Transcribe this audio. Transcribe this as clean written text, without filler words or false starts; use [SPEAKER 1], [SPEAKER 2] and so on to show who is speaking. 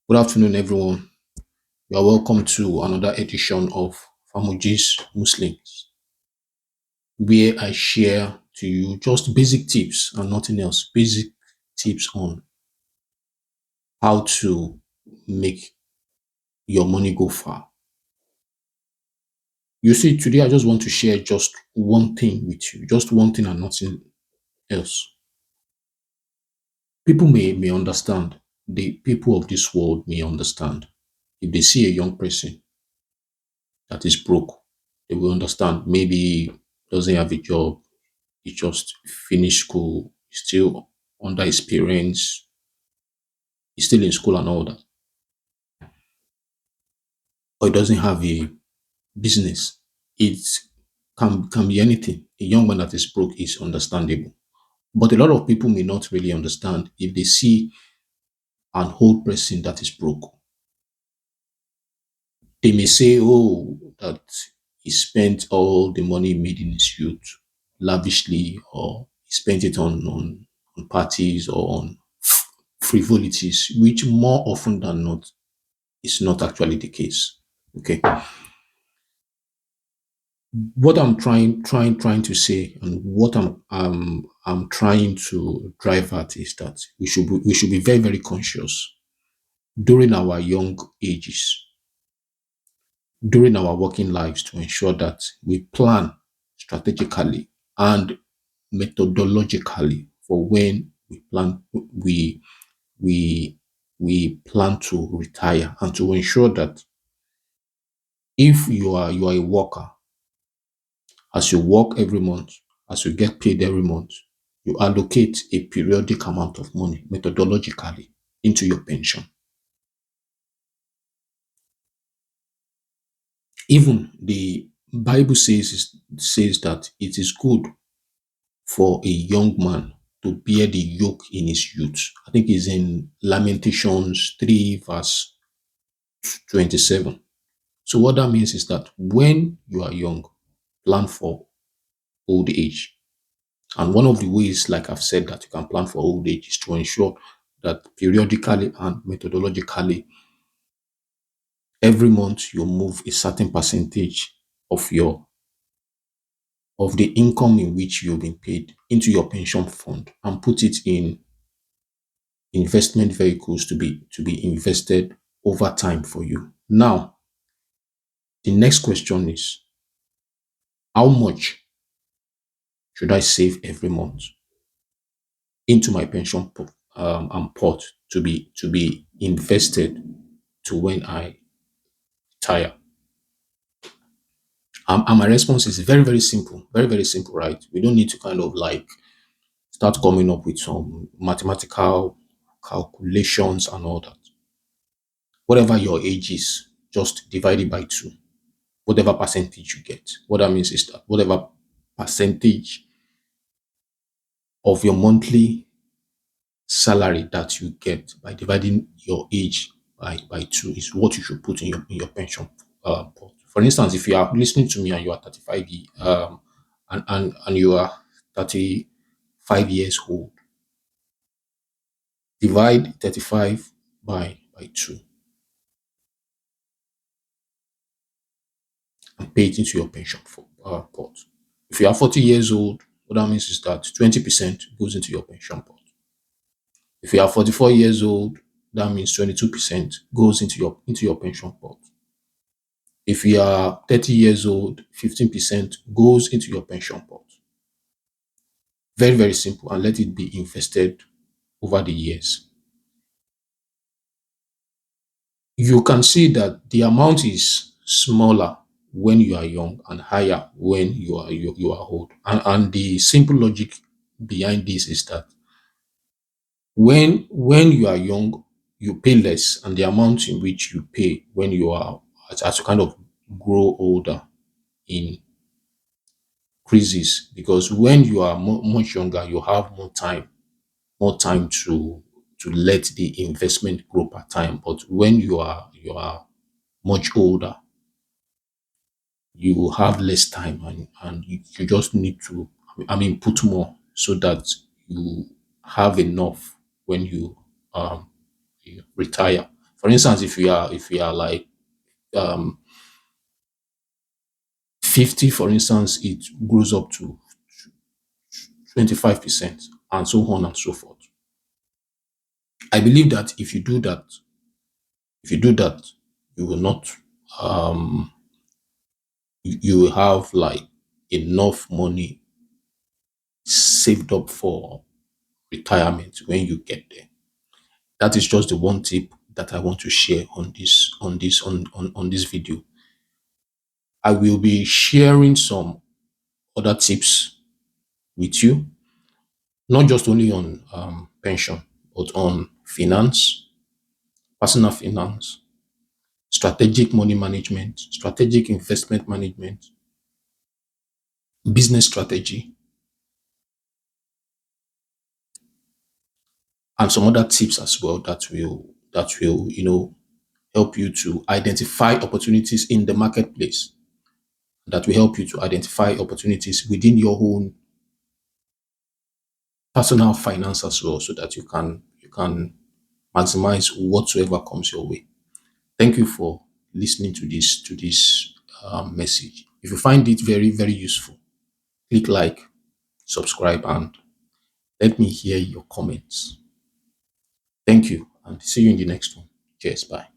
[SPEAKER 1] Good afternoon, everyone. You are welcome to another edition of Famujis Muslims, where I share to you just basic tips and nothing else. Basic tips on how to make your money go far. You see, today I just want to share just one thing with you, just one thing and nothing else. People may understand. The people of this world may understand. If they see a young person that is broke, they will understand. Maybe doesn't have a job, he just finished school, he's still under his parents, he's still in school and all that, or he doesn't have a business. It can be anything. A young man that is broke is understandable. But a lot of people may not really understand if they see an old person that is broke. They may say, oh, that he spent all the money he made in his youth lavishly, or he spent it on parties or on frivolities, which more often than not is not actually the case. Okay. What I'm trying to say, and what I'm trying to drive at, is that we should be very, very conscious during our young ages, during our working lives, to ensure that we plan strategically and methodologically for when we we we plan to retire, and to ensure that if you are a worker, as you work every month, as you get paid every month, you allocate a periodic amount of money methodologically into your pension. Even the Bible says that it is good for a young man to bear the yoke in his youth. I think it's in Lamentations 3, verse 27. So what that means is that when you are young, plan for old age. And one of the ways, like I've said, that you can plan for old age is to ensure that periodically and methodologically, every month you move a certain percentage of your of the income in which you've been paid into your pension fund, and put it in investment vehicles to be invested over time for you. Now, the next question is, how much should I save every month into my pension and pot to be invested to when I retire? And my response is very, very simple. Very, very simple, right? We don't need to kind of like start coming up with some mathematical calculations and all that. Whatever your age is, just divide it by two. Whatever percentage you get. What that means is that whatever percentage of your monthly salary that you get by dividing your age by two is what you should put in your pension pot. For instance, if you are listening to me and you are 35 and you are 35 years old, divide 35 by two and pay it into your pension pot. If you are 40 years old, what that means is that 20% goes into your pension pot. If you are 44 years old, that means 22% goes into your pension pot. If you are 30 years old, 15% goes into your pension pot. Very, very simple, and let it be invested over the years. You can see that the amount is smaller when you are young and higher when you are old. And the simple logic behind this is that when you are young, you pay less, and the amount in which you pay when you are as you kind of grow older increases, because when you are much younger, you have more time to let the investment grow per time. But when you are much older, you will have less time, and you just need to, I mean, put more so that you have enough when you retire. For instance, if you are like um 50, for instance, it grows up to 25%, and so on and so forth. I believe that if you do that, you will not um you will have like enough money saved up for retirement when you get there. That is just the one tip that I want to share on this video. I will be sharing some other tips with you, not just only on pension, but on finance, personal finance, strategic money management, strategic investment management, business strategy, and some other tips as well that will help you to identify opportunities in the marketplace, that will help you to identify opportunities within your own personal finance as well, so that you can maximize whatsoever comes your way. Thank you for listening to this message. If you find it very very useful, click like, subscribe, and let me hear your comments. Thank you, and see you in the next one. Cheers. Bye.